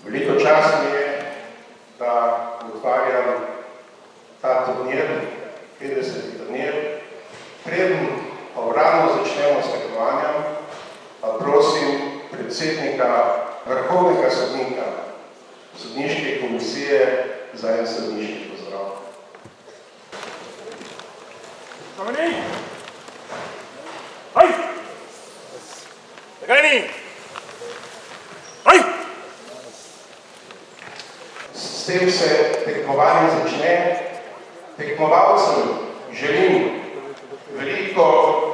Veliko čast mi je, da otvarjam ta turnir, 50. turnir. Preden pa uradno začnemo s tekmovanjem, pa prosim predsednika vrhovnega sodnika sodniške komisije za en sodniški pozdrav. S tem se tekmovanje začne. Tekmovalcem želim veliko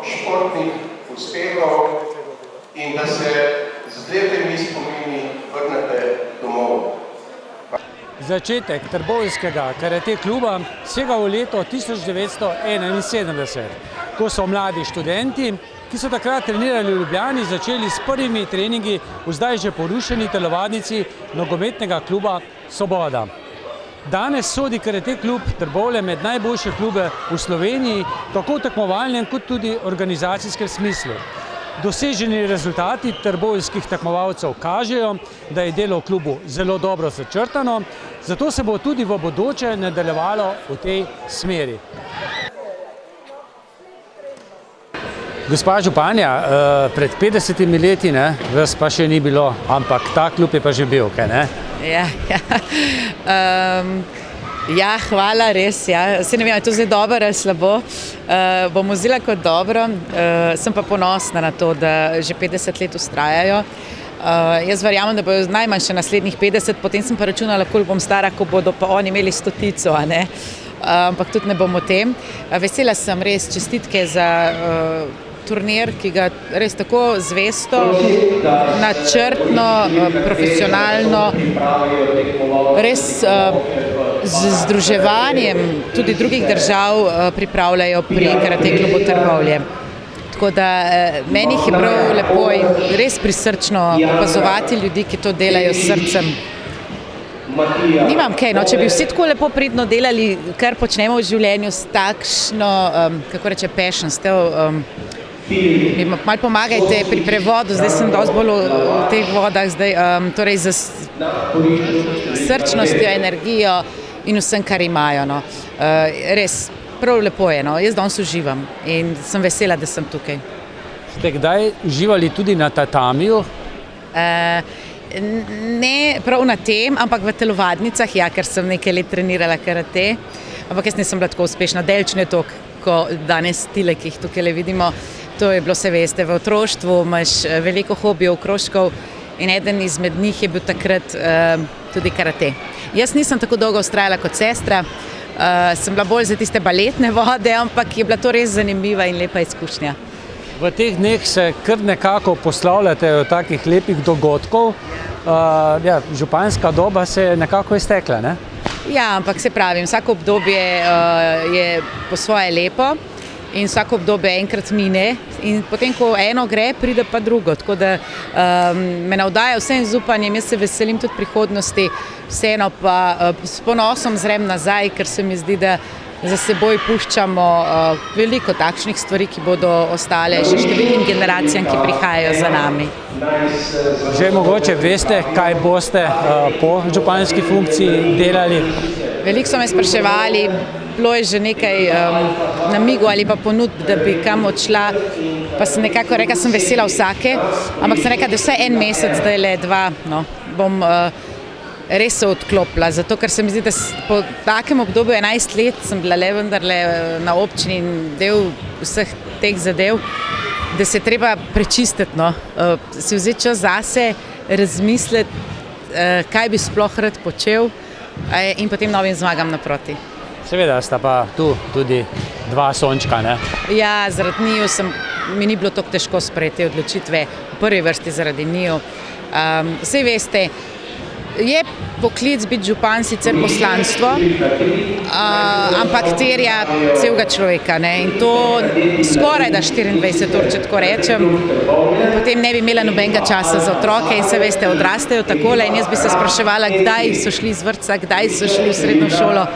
športnih uspehov in da se z lepimi spomini vrnete domov. Začetek trboveljskega karate kluba sega v leto 1971, ko so mladi študenti, ki so takrat trenirali v Ljubljani, začeli s prvimi treningi v zdaj že porušeni telovadnici nogometnega kluba Svoboda. Danes sodi karate klub Trbovlje med najboljše klube v Sloveniji, tako v tekmovalnem kot tudi organizacijskem smislu. Doseženi rezultati trboveljskih tekmovalcev kažejo, da je delo v klubu zelo dobro začrtano, zato se bo tudi v bodoče nadaljevalo v tej smeri. Gospa županja, pred 50 leti vas pa še ni bilo, ampak ta klub je pa že bil, kaj ne? Ja, hvala, res, ja. Se ne vem, je to zdaj dobro ali slabo. Bom vzela kot dobro, sem pa ponosna na to, da že 50 let vztrajajo. Jaz verjamem, da bojo najmanj še naslednjih 50, potem sem pa računala, koliko bom stara, ko bodo pa oni imeli 100, a ne. Ampak tudi ne bom o tem. Vesela sem, res čestitke za turnir, ki ga res tako zvesto, načrtno, profesionalno, res z združevanjem tudi drugih držav pripravljajo pri karate klubu Trbovlje. Tako da meni je prav lepo in res prisrčno opazovati ljudi, ki to delajo s srcem. Nimam kaj, no, če bi vsi tako lepo pridno delali, kar počnemo v življenju s takšno, kako reče, passion, s to, mi malo pomagajte pri prevodu, zdaj sem dosti bolj v teh vodah, torej z srčnostjo, energijo in vsem, kar imajo, no. Res, prav lepo je, no, jaz danes uživam in sem vesela, da sem tukaj. Ste kdaj uživali tudi na tatamiju? Ne prav na tem, ampak v telovadnicah, ja, ker sem nekaj let trenirala karate, ampak jaz nisem bila tako uspešna, delčne toliko, ko danes tile, ki jih tukaj le vidimo, to je bilo, se veste, v otroštvu imaš veliko hobijev, krožkov in eden izmed njih je bil takrat tudi karate. Jaz nisem tako dolgo vztrajala kot sestra, sem bila bolj za tiste baletne vode, ampak je bila to res zanimiva in lepa izkušnja. V teh dneh se kar nekako poslavljate od takih lepih dogodkov. Županska doba se je nekako iztekla, ne? Ja, ampak se pravim, vsako obdobje je po svoje lepo in vsako obdobje enkrat mine in potem, ko eno gre, pride pa drugo. Tako da me navdaja vsem z upanjem, jaz se veselim tudi prihodnosti, vseeno pa s ponosom zrem nazaj, ker se mi zdi, da za seboj puščamo veliko takšnih stvari, ki bodo ostale še številnim generacijam, ki prihajajo za nami. Že mogoče veste, kaj boste po županski funkciji delali? Veliko so me spraševali, bilo je že nekaj namigov ali pa ponudb, da bi kam odšla, pa sem nekako rekla, sem vesela vsake, ampak sem rekla, da vsaj en mesec, zdaj le 2, no, bom res se odklopila, zato ker se mi zdi, da po takem obdobju 11 let sem bila vendarle na občini in del vseh teh zadev, da se treba prečistiti, no, si vzeti čas zase, razmisliti, kaj bi sploh rad počel in potem novim zmagam naproti. Seveda sta pa tu tudi 2 sončka, ne? Ja, zaradi njiju mi ni bilo tako težko sprejeti odločitve, v prvi vrsti zaradi njiju. Saj veste, je poklic biti župan sicer poslanstvo, ampak terja celega človeka, ne, in to skoraj da 24 ur, če tako rečem, in potem ne bi imela nobenega časa za otroke in se veste, odrastejo takole in jaz bi se spraševala, kdaj so šli iz vrtca, kdaj so šli v srednjo šolo,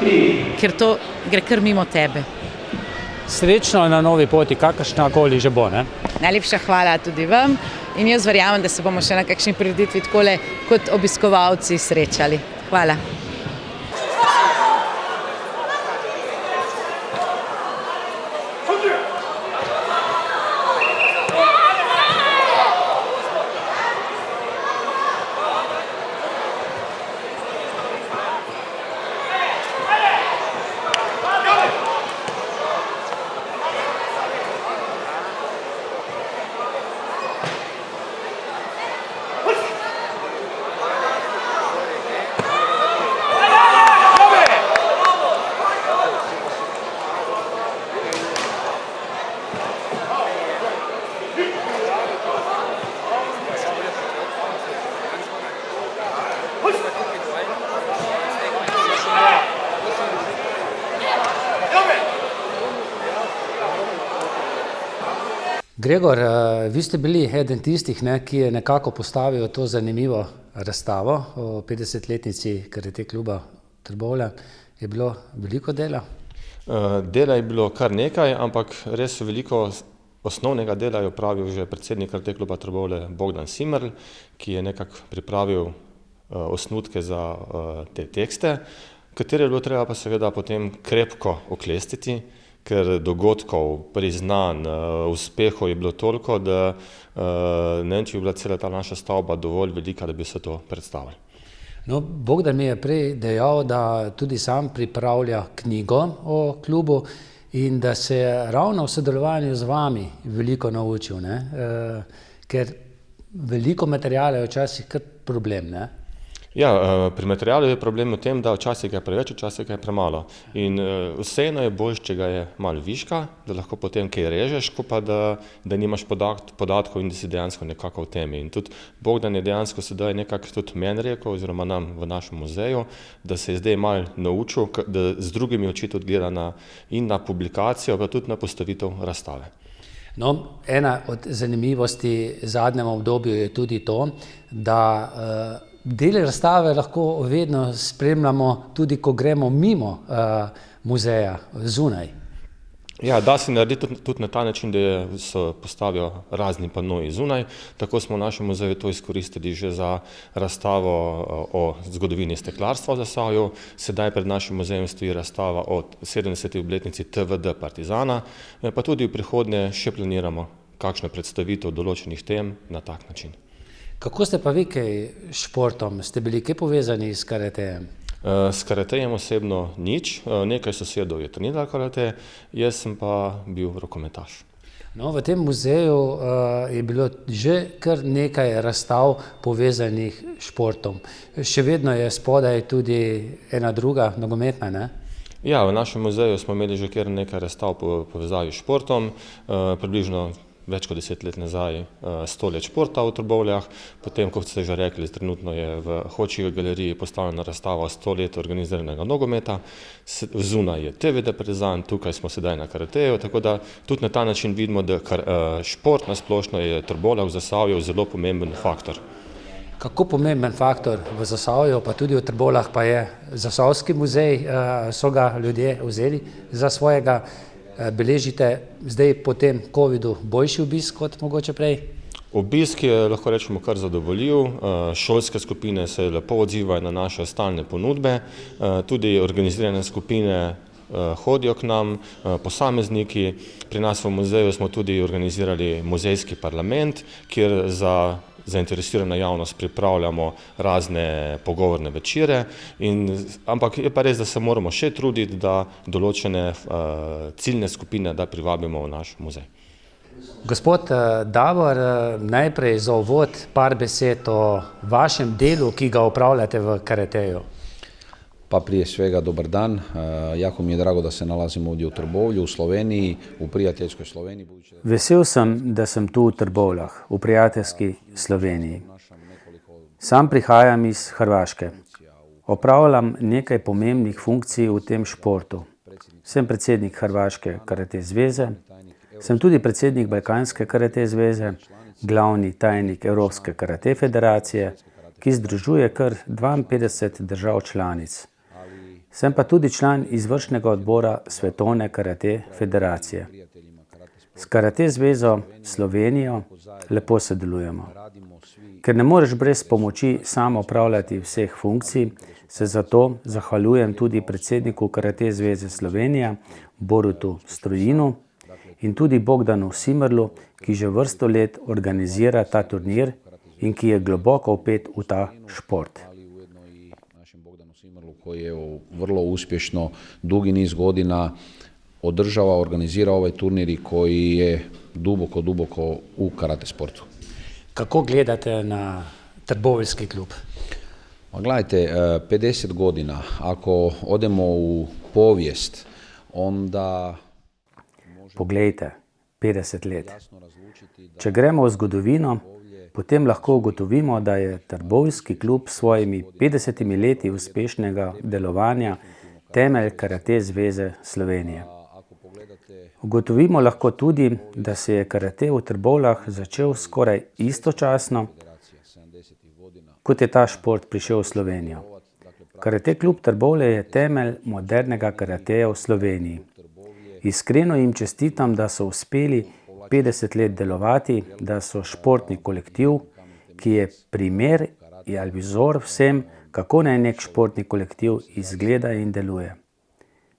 ker to gre kar mimo tebe. srečno na novi poti, kakršna koli že bo. Ne? Najlepša hvala tudi vam in jaz verjamem, da se bomo še na kakšni prireditvi takole kot obiskovalci srečali. Hvala. Gregor, vi ste bili eden tistih, ki je nekako postavil to zanimivo razstavo o 50-letnici Karate kluba Trbovlje. Je bilo veliko dela? Dela je bilo kar nekaj, ampak res veliko osnovnega dela je opravil že predsednik Karate kluba Trbovlje Bogdan Simerl, ki je nekako pripravil osnutke za te tekste, katere je bilo treba pa seveda potem krepko oklestiti, ker dogodkov, priznanj, uspehov je bilo toliko, da ne vem, če je bila cela ta naša stavba dovolj velika, da bi se to predstavili. No, Bogdan mi je prej dejal, da tudi sam pripravlja knjigo o klubu in da se je ravno v sodelovanju z vami veliko naučil, ne? Ker veliko materijala je včasih kar problem, ne? Ja, pri materialu je problem v tem, da včasih je preveč, včasih je premalo. In vseeno je bolj, če ga je malo viška, da lahko potem kaj režeš, ko pa da nimaš podatkov in da si dejansko nekako v temi. In tudi Bogdan je dejansko sedaj nekako tudi meni rekel, oziroma nam v našem muzeju, da se je zdaj malo naučil, da z drugimi oči tudi gleda in na publikacijo, pa tudi na postavitev razstave. No, ena od zanimivosti v zadnjem obdobju je tudi to, da del razstave lahko vedno spremljamo tudi, ko gremo mimo muzeja zunaj. Ja, da se naredi tudi na ta način, da se postavijo razni panoji zunaj. Tako smo v našem muzeju to izkoristili že za razstavo o zgodovini steklarstva v Zasavju. Sedaj pred našim muzejem stoji razstava o 70. obletnici TVD Partizana, pa tudi v prihodnje še planiramo kakšno predstavitev določenih tem na tak način. Kako ste pa vi kaj športom? Ste bili kaj povezani s karatejem? S karatejem osebno nič, nekaj sosedov je treniralo karate, jaz sem pa bil rokometaš. No, v tem muzeju je bilo že kar nekaj razstav povezanih s športom. Še vedno je spodaj tudi ena druga nogometna, ne? Ja, v našem muzeju smo imeli že kar nekaj razstav povezavi s športom, približno več kot 10 let nazaj 100 let športa v Trbovljah, potem, kot ste že rekli, trenutno je v Hočevi galeriji postavljena razstava 100 let organiziranega nogometa, zunaj je TVD Partizan, tukaj smo sedaj na karateju, tako da tudi na ta način vidimo, da šport nasplošno je Trbovljah v Zasavju zelo pomemben faktor. Kako pomemben faktor v Zasavju, pa tudi v Trbovljah pa je Zasavski muzej, so ga ljudje vzeli za svojega? Beležite zdaj po tem covidu boljši obisk kot mogoče prej? Obisk je, lahko rečemo, kar zadovoljiv. Šolske skupine se lepo odzivajo na naše stalne ponudbe, tudi organizirane skupine hodijo k nam, posamezniki. Pri nas v muzeju smo tudi organizirali muzejski parlament, kjer za zainteresirana javnost pripravljamo razne pogovorne večere, ampak je pa res, da se moramo še truditi, da določene ciljne skupine da privabimo v naš muzej. Gospod Davor, najprej za uvod par besed o vašem delu, ki ga opravljate v karateju. Pa prije svega dobar dan, jako mi je drago da se nalazim ovdje u Trbovlju, u Sloveniji, u prijateljskoj Sloveniji. Vesel sem, da sem tu v Trbovljah, v prijateljski Sloveniji. Sam prihajam iz Hrvaške. Opravljam nekaj pomembnih funkcij v tem športu. Sem predsednik Hrvaške karate zveze, sem tudi predsednik Balkanske karate zveze, glavni tajnik Evropske karate federacije, ki združuje kar 52 držav članic. Sem pa tudi član izvršnega odbora Svetovne karate federacije. S Karate zvezo Slovenijo lepo sodelujemo. Ker ne moreš brez pomoči sam opravljati vseh funkcij, se zato zahvaljujem tudi predsedniku Karate zveze Slovenija, Borutu Strojinu, in tudi Bogdanu Simrlu, ki že vrsto let organizira ta turnir in ki je globoko vpet v ta šport. Koji je vrlo uspješno dugi niz godina održava, organizira ovaj turnir i koji je duboko u karate sportu. Kako gledate na trboveljski klub? Gledajte, 50 godina, ako odemo u povijest, onda... Poglejte, 50 let. Če gremo v zgodovino, potem lahko ugotovimo, da je trboveljski klub s svojimi 50 leti uspešnega delovanja temelj Karate zveze Slovenije. Ugotovimo lahko tudi, da se je karate v Trbovljah začel skoraj istočasno, kot je ta šport prišel v Slovenijo. Karate klub Trbovlje je temelj modernega karateja v Sloveniji. Iskreno jim čestitam, da so uspeli 50 let delovati, da so športni kolektiv, ki je primer ali vzor vsem, kako naj nek športni kolektiv izgleda in deluje.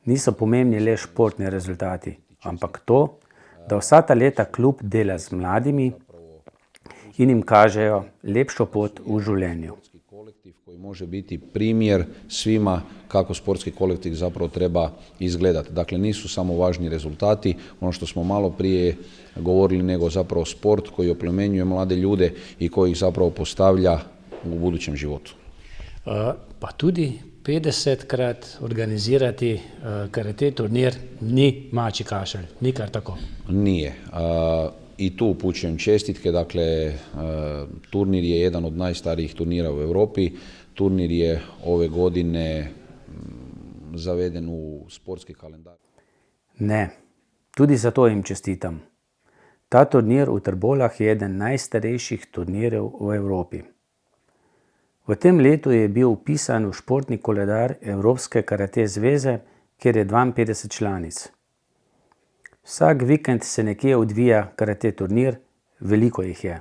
Niso pomembni le športni rezultati, ampak to, da vsa ta leta klub dela z mladimi in jim kažejo lepšo pot v življenju. Koji može biti primjer svima kako sportski kolektiv zapravo treba izgledati. Dakle, nisu samo važni rezultati, ono što smo malo prije govorili, nego zapravo sport koji oplemenjuje mlade ljude i koji ih zapravo postavlja u budućem životu. Pa tudi 50krat organizirati karate turnir ni mačji kašelj, ni kar tako. Nije. I tu upućujem čestitke, dakle, turnir je jedan od najstarijih turnira u Europi. Turnir je ove godine zaveden u sportski kalendar. Ne, tudi zato jim čestitam. Ta turnir v Trbovljah je eden najstarejših turnirjev v Evropi. V tem letu je bil vpisan v športni koledar Evropske karate zveze, kjer je 52 članic. Vsak vikend se nekje odvija karate turnir, veliko jih je.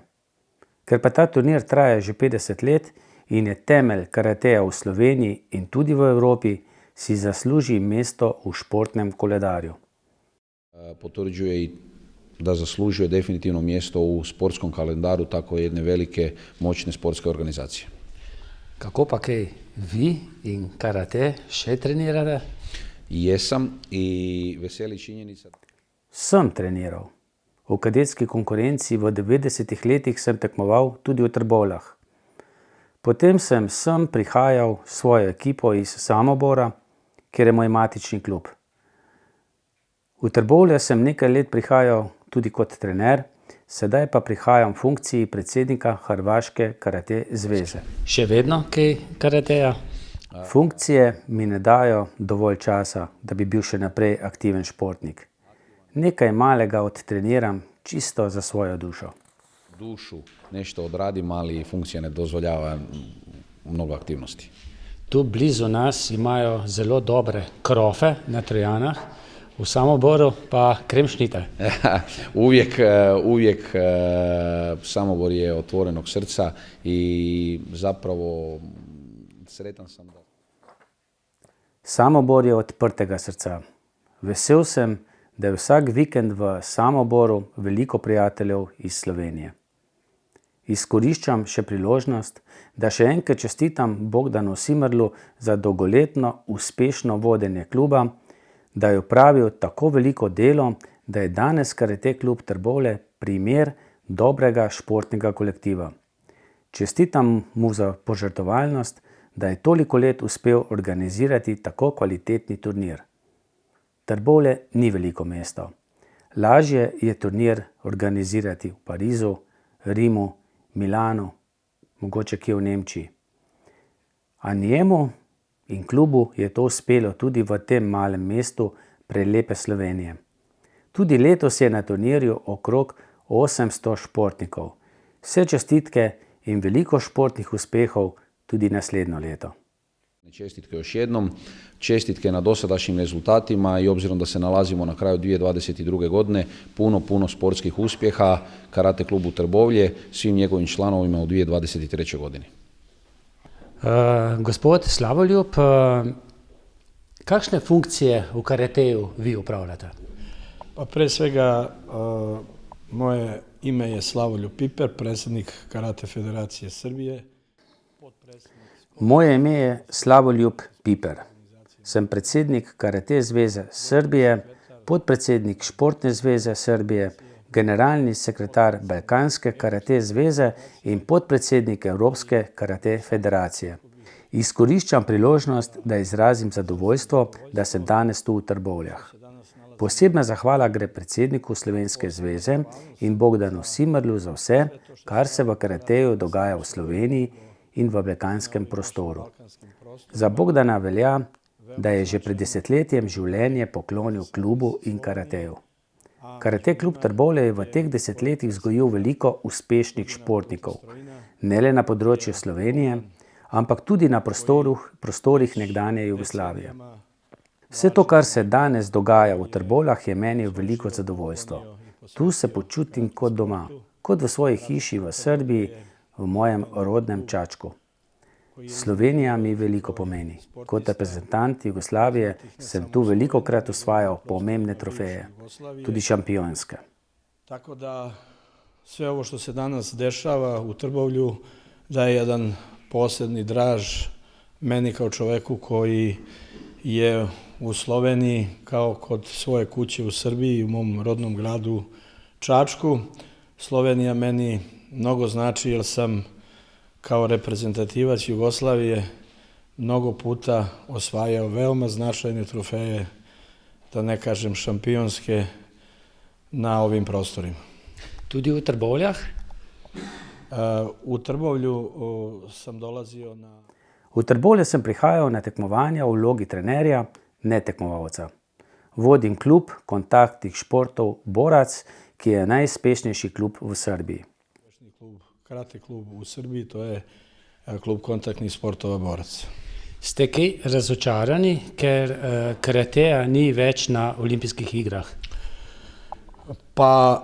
Ker pa ta turnir traja že 50 let in je temelj karateja v Sloveniji in tudi v Evropi, si zasluži mesto v športnem koledarju. Potvrđuje i da zaslužuje definitivno mjesto u sportskom kalendaru tako jedne velike, moćne sportske organizacije. Kako pa kaj vi in karate še trenirate? Jesam i veseli činjenica. Sem treniral. V kadetski konkurenci v 90 letih sem tekmoval tudi v Trbovljah. Potem sem sem prihajal s svojo ekipo iz Samobora, kjer je moj matični klub. V Trbovlje sem nekaj let prihajal tudi kot trener, sedaj pa prihajam v funkciji predsednika Hrvaške karate zveze. Še vedno kaj karateja? Funkcije mi ne dajo dovolj časa, da bi bil še naprej aktiven športnik. Nekaj malega odtreniram čisto za svojo dušo. Dušu nešto odradim, ali funkcija ne dozvoljava mnogo aktivnosti. Tu blizu nas imajo zelo dobre krofe na Trojanah, v Samoboru pa kremšnite. Uvijek Samobor je otvorenog srca i zapravo sretan sam da... Samobor je odprtega srca. Vesel sem, da je vsak vikend v Samoboru veliko prijateljev iz Slovenije. Izkoriščam še priložnost, da še enkrat čestitam Bogdanu Simrlu za dolgoletno uspešno vodenje kluba, da je opravil tako veliko delo, da je danes Karate klub Trbovlje primer dobrega športnega kolektiva. Čestitam mu za požrtvovalnost, da je toliko let uspel organizirati tako kvalitetni turnir. Trbovlje ni veliko mesto. Lažje je turnir organizirati v Parizu, Rimu, Milanu, mogoče kje v Nemčiji. A njemu in klubu je to uspelo tudi v tem malem mestu prelepe Slovenije. Tudi letos je na turnirju okrog 800 športnikov. Vse čestitke in veliko športnih uspehov tudi naslednjo leto. Čestitke još jednom, čestitke na dosadašnjim rezultatima i obzirom da se nalazimo na kraju 2022. godine, puno sportskih uspjeha Karate klubu Trbovlje, svim njegovim članovima u 2023. godini. Gospod Slavoljub, kakšne funkcije v karateju vi upravljate? Pa pre svega, moje ime je Slavoljub Piper, predsjednik Karate Federacije Srbije. Moje ime je Slavoljub Piper. Sem predsednik Karate zveze Srbije, podpredsednik Športne zveze Srbije, generalni sekretar Balkanske karate zveze in podpredsednik Evropske karate federacije. Izkoriščam priložnost, da izrazim zadovoljstvo, da sem danes tu v Trbovljah. Posebna zahvala gre predsedniku Slovenske zveze in Bogdanu Simrlu za vse, kar se v karateju dogaja v Sloveniji in v balkanskem prostoru. Za Bogdana velja, da je že pred desetletjem življenje poklonil klubu in karateju. Karate klub Trbovlje je v teh desetletjih vzgojil veliko uspešnih športnikov, ne le na področju Slovenije, ampak tudi na prostorih nekdanje Jugoslavije. Vse to, kar se danes dogaja v Trbovljah, je meni veliko zadovoljstvo. Tu se počutim kot doma, kot v svoji hiši v Srbiji, v mojem rodnem Čačku. Slovenija mi veliko pomeni. Kot reprezentant Jugoslavije sem tu velikokrat osvajal pomembne trofeje, tudi šampionske. Tako da sve ovo što se danas dešava u Trbovlju daje jedan posebni draž meni kao čoveku koji je u Sloveniji kao kod svoje kuće u Srbiji, u mom rodnom gradu Čačku. Slovenija meni mnogo znači jer sam kao reprezentativac Jugoslavije mnogo puta osvajao veoma značajne trofeje, da ne kažem šampionske, na ovim prostorima. Tudi v Trbovljah? U Trbovlju sam dolazio na... V Trbovlje sem prihajal na tekmovanja v vlogi trenerja, ne tekmovalca. Vodim klub kontaktnih športov Borac, ki je najuspešnejši klub v Srbiji. Karate klub u Srbiji, to je klub kontaktnih sportova Borac. Ste kaj razočarani, ker karateja ni več na olimpijskih igrah? Pa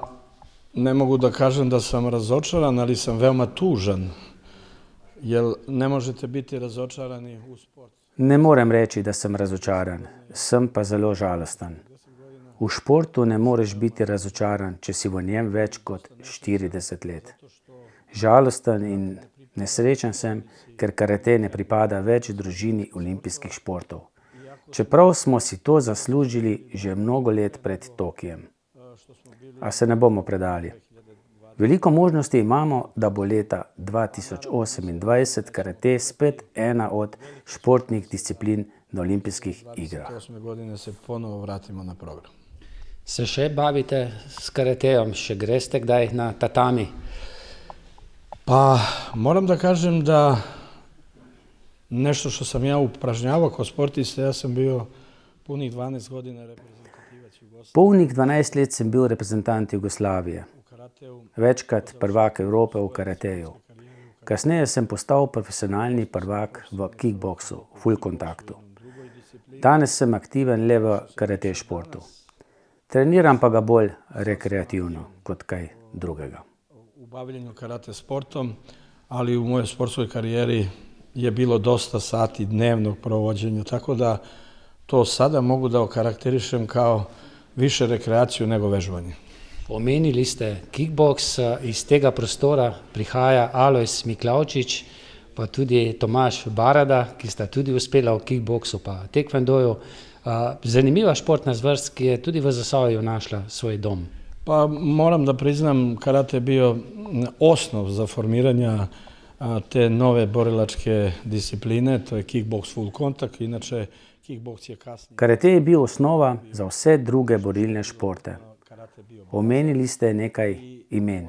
ne mogu da kažem da sam razočaran, ali sam veoma tužan, jer ne možete biti razočarani u sportu. Ne morem reči, da sem razočaran, sem pa zelo žalosten. V športu ne moreš biti razočaran, če si v njem več kot 40 let. Žalosten in nesrečen sem, ker karate ne pripada več družini olimpijskih športov. Čeprav smo si to zaslužili že mnogo let pred Tokijem. A se ne bomo predali. Veliko možnosti imamo, da bo leta 2028 karate spet ena od športnih disciplin na olimpijskih igrah. 2028. godine se ponovo vratimo na program. Se še bavite s karatejem, še greste kdaj na tatami? Pa moram da kažem da nešto što sam ja upražnjavao kao sportista, ja sam bio punih 12 godina reprezentativac Jugoslavije. Polnih 12 let sem bil reprezentant Jugoslavije, večkrat prvak Evrope v karateju. Kasneje sem postal profesionalni prvak v kickboksu, full kontaktu. Danes sem aktiven le v karate športu. Treniram pa ga bolj rekreativno kot kaj drugega. U bavljenju karate sportom, ali u mojoj sportskoj karijeri je bilo dosta sati dnevnog provođenja, tako da to sada mogu da okarakterišem kao više rekreaciju nego vežbanje. Omenili ste kickboks, iz tega prostora prihaja Alojz Miklavčič, pa tudi Tomaž Barada, ki sta tudi uspela v kickboksu pa tekvendoju. Zanimiva športna zvrst, ki je tudi v Zasavju našla svoj dom. Pa moram da priznam, karate je bio osnov za formiranja te nove borilačke discipline, to je kickboks full contact, inače kickboks je kasnije. Karate je bil osnova za vse druge borilne športe. Omenili ste nekaj imen.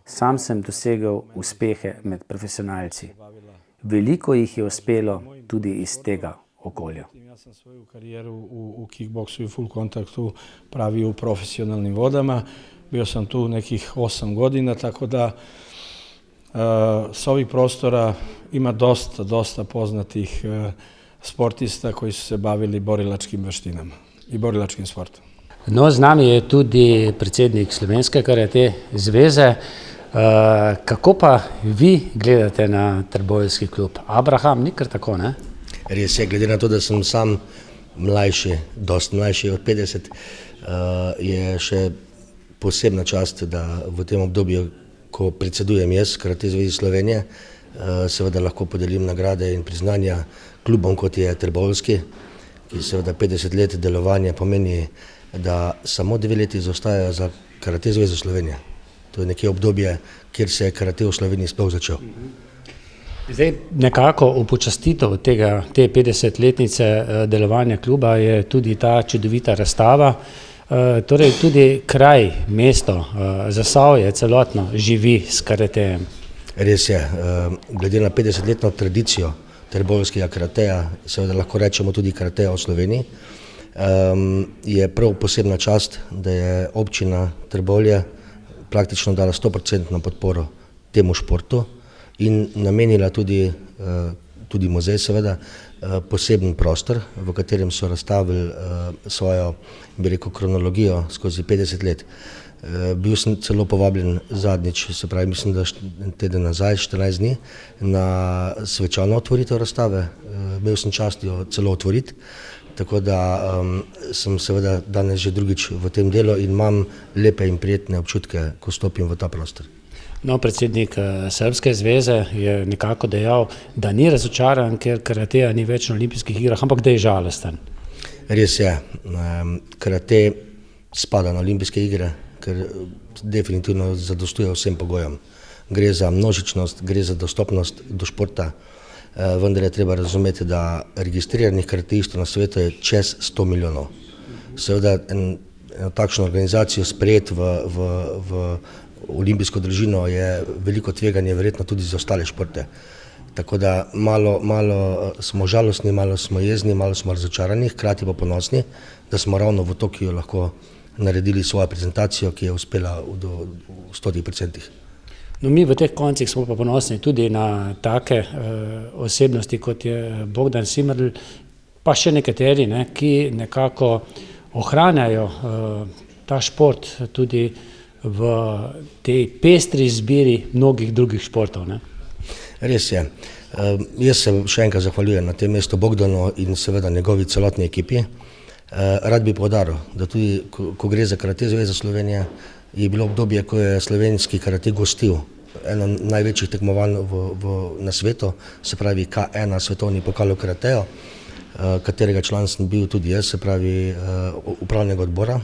Sam sem dosegel uspehe med profesionalci. Veliko jih je uspelo tudi iz tega okolja. Ja sam svoju karijeru u kickboksu i full kontaktu pravio u profesionalnim vodama. Bio sam tu nekih 8 godina, tako da s ovih prostora ima dosta poznatih sportista koji su se bavili borilačkim veštinama i borilačkim sportom. No, z nami je tudi predsednik Slovenske karate zveze. Kako pa vi gledate na trboveljski klub? Abraham, ni kar tako, ne? Res je, glede na to, da sem sam mlajši, dosti mlajši od 50, je še posebna čast, da v tem obdobju, ko predsedujem jaz Karate zvezi Slovenije, seveda lahko podelim nagrade in priznanja klubom, kot je trboveljski, ki seveda 50 let delovanja pomeni, da samo 2 leti zaostajajo za Karate zvezo Slovenije. To je nekje obdobje, kjer se je karate v Sloveniji sploh začel. Zdaj, nekako upočastitev te 50-letnice delovanja kluba je tudi ta čudovita razstava. Torej tudi kraj, mesto, Zasavje celotno živi s karatejem. Res je, glede na 50-letno tradicijo trboveljskega karateja, seveda lahko rečemo tudi karateja v Sloveniji, je prav posebna čast, da je občina Trbovlje praktično dala 100% podporo temu športu in namenila tudi muzej seveda poseben prostor, v katerem so razstavili svojo, bi rekel, kronologijo skozi 50 let. Bil sem celo povabljen zadnjič, se pravi, mislim, da teden nazaj, 14 dni, na svečano otvoritev razstave. Imel sem čast jo celo otvoriti, tako da sem seveda danes že drugič v tem delu in imam lepe in prijetne občutke, ko stopim v ta prostor. No, predsednik Srbske zveze je nekako dejal, da ni razočaran, ker karateja ni več na olimpijskih igrah, ampak da je žalosten. Res je, karate spada na olimpijske igre, ker definitivno zadostuje vsem pogojem. Gre za množičnost, gre za dostopnost do športa, vendar je treba razumeti, da registriranih karateistov na svetu je čez 100 milijonov. Seveda eno takšno organizacijo sprejeti v olimpijsko družino je veliko tveganje, verjetno tudi za ostale športe. Tako da malo smo žalostni, malo smo jezni, malo smo razočarani, hkrati pa ponosni, da smo ravno v Tokiu lahko naredili svojo prezentacijo, ki je uspela v 100%. No, mi v teh koncih smo pa ponosni tudi na take osebnosti, kot je Bogdan Simrl, pa še nekateri, ki nekako ohranjajo ta šport tudi v tej pestri izbiri mnogih drugih športov. Res je. Jaz se še enkrat zahvaljujem na tem mestu Bogdanu in seveda njegovi celotni ekipi. Rad bi poudaril, da tudi ko gre za Karate zvezo Slovenije, je bilo obdobje, ko je slovenski karate gostil eno največjih tekmovanj na svetu, se pravi K1 svetovni pokal v karateju, katerega član sem bil tudi jaz, se pravi upravnega odbora.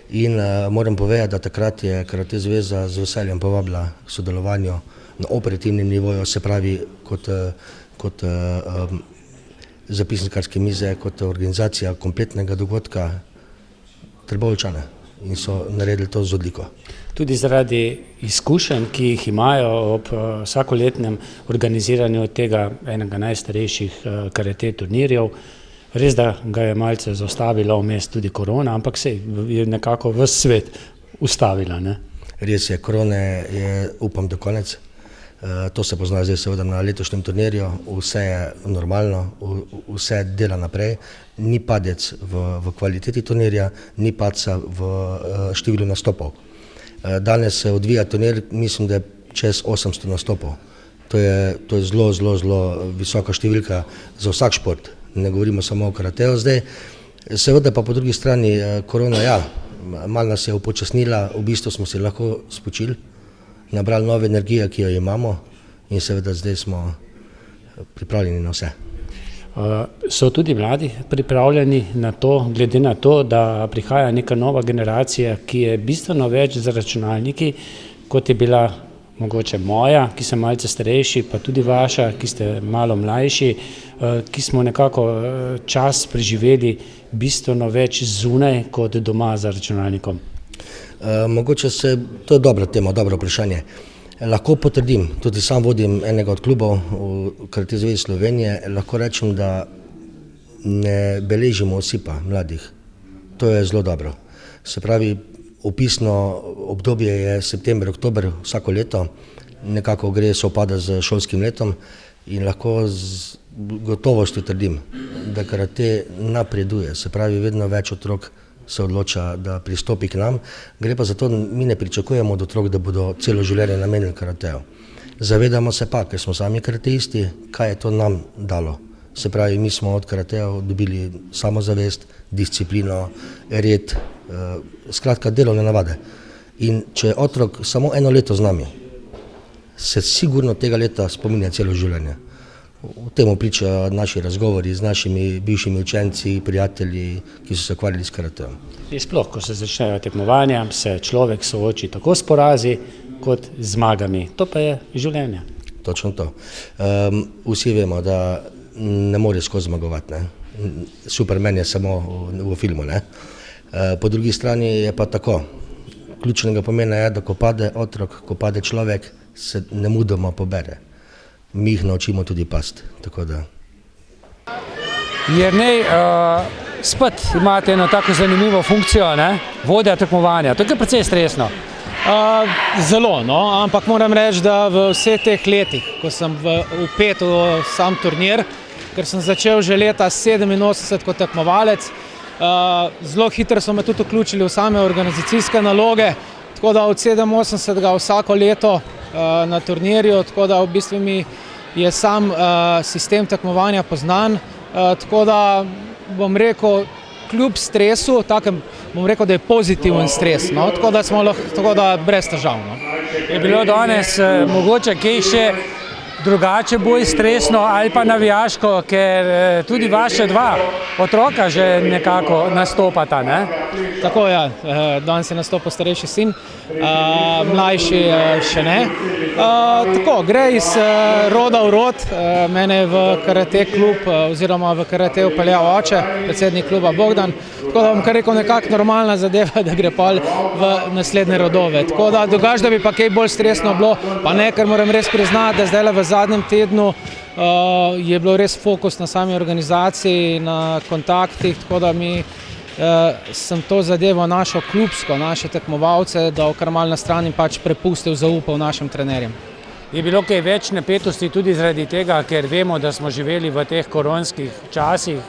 In moram povedati, da takrat je Karate zveza z veseljem povabila k sodelovanju na operativnem nivoju, se pravi kot zapisnikarske mize, kot organizacija kompletnega dogodka Trboveljčane in so naredili to z odliko. Tudi zaradi izkušenj, ki jih imajo ob vsakoletnem organiziranju tega enega najstarejših karate turnirjev, res da ga je malce zaustavila vmes tudi korona, ampak se je nekako ves svet ustavila. Res je, korone je, upam, do konec. To se pozna zdaj seveda na letošnjem turnirju, vse je normalno, vse dela naprej, ni padec v kvaliteti turnirja, ni padca v številu nastopov. Danes se odvija turnir, mislim, da je čez 800 nastopov. To je zelo visoka številka za vsak šport, ne govorimo samo o karateju zdaj. Seveda pa po drugi strani korona, malo nas je upočasnila, v bistvu smo se lahko spočili, nabrali nove energije, ki jo imamo in seveda zdaj smo pripravljeni na vse. So tudi mladi pripravljeni na to, glede na to, da prihaja neka nova generacija, ki je bistveno več za računalniki, kot je bila mogoče moja, ki sem malce starejši, pa tudi vaša, ki ste malo mlajši, ki smo nekako čas preživeli bistveno več zunaj kot doma za računalnikom. Mogoče to je dobra tema, dobro vprašanje. Lahko potrdim, tudi sam vodim enega od klubov v Karate zvezi Slovenije, lahko rečem, da ne beležimo osipa mladih. To je zelo dobro. Se pravi, opisno obdobje je september, oktober vsako leto, nekako gre sovpada z šolskim letom in lahko z gotovostjo trdim, da karate napreduje, se pravi, vedno več otrok se odloča, da pristopi k nam. Gre pa za to, mi ne pričakujemo od otrok, da bodo celo življenje namenili karateju. Zavedamo se pa, ker smo sami karateisti, kaj je to nam dalo. Se pravi, mi smo od karatejev dobili samozavest, disciplino, red, skratka delovne navade. In če je otrok samo 1 leto z nami, se sigurno tega leta spominja celo življenje. V temu pričajo naši razgovori z našimi bivšimi učenci, prijatelji, ki so se ukvarjali s karatejem. Sploh, ko se začnejo tekmovanja, se človek sooči tako s porazi kot z zmagami. To pa je življenje. Točno to. Vsi vemo, da ne more skozi zmagovati. Superman je samo v filmu. Po drugi strani je pa tako. Ključnega pomena je, da ko pade otrok, ko pade človek, se nemudoma pobere. Mi jih naučimo tudi pasti. Jernej, spet imate eno tako zanimivo funkcijo, vodja tekmovanja. To je precej stresno. Zelo, ampak moram reči, da v vseh teh letih, ko sem vpet v sam turnir, ker sem začel že leta 87 kot tekmovalec, zelo hitro so me tudi vključili v same organizacijske naloge, tako da od 87 vsako leto na turnirju, tako da v bistvu mi je sam sistem tekmovanja poznan, tako da bom rekel, kljub stresu, takem bom rekel, da je pozitiven stres, tako da brez težav. Je bilo danes mogoče kaj še drugače, bolj stresno ali pa navijaško, ker tudi vaše 2 otroka že nekako nastopata, Tako je, danes je nastopil starejši sin, mlajši še ne. Tako, gre iz roda v rod, mene je v karate klub oziroma v karate upeljal oče, predsednik kluba Bogdan, tako da bom kar rekel nekako normalna zadeva, da gre pa v naslednje rodove. Tako da dogaja, da bi pa kaj bolj stresno bilo, pa ne, ker moram res priznati, da zdaj v zadnjem tednu je bilo res fokus na sami organizaciji, na kontaktih, tako da sem to zadevo našo klubsko, naše tekmovalce, da kar malo na strani pač prepustil, zaupal našim trenerjem. Je bilo kaj več napetosti tudi zaradi tega, ker vemo, da smo živeli v teh koronskih časih.